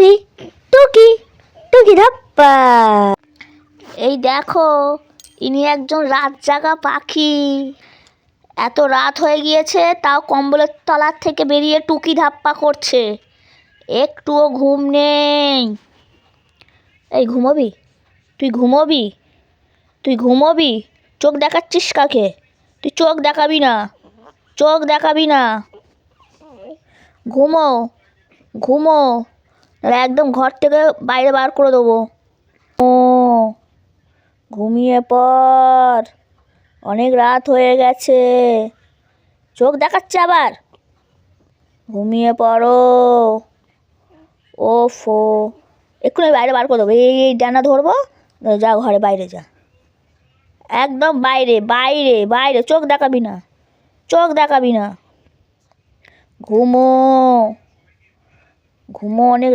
টুকি টুকি টুকি ধাপ্পা। এই দেখো, ইনি একজন রাত জাগা পাখি। এত রাত হয়ে গিয়েছে, তাও কম্বলের তলার থেকে বেরিয়ে টুকি ধাপ্পা করছে, একটুও ঘুম নেই। এই ঘুমোবি? তুই ঘুমোবি? তুই ঘুমোবি? চোখ দেখাচ্ছিস কাকে? তুই চোখ দেখাবি না, চোখ দেখাবি না। ঘুমো ঘুমো, একদম ঘর থেকে বাইরে বার করে দেবো। ও, ঘুমিয়ে পড়, অনেক রাত হয়ে গেছে। চোখ দেখাচ্ছে আবার? ঘুমিয়ে পড়ো। ওফো, এক্ষুনি বাইরে বার করে দেবো। এই ডানা ধরবো, যা ঘরে বাইরে যা, একদম বাইরে বাইরে বাইরে। চোখ দেখাবি না, চোখ দেখাবি না। ঘুমো ঘুমো, অনেক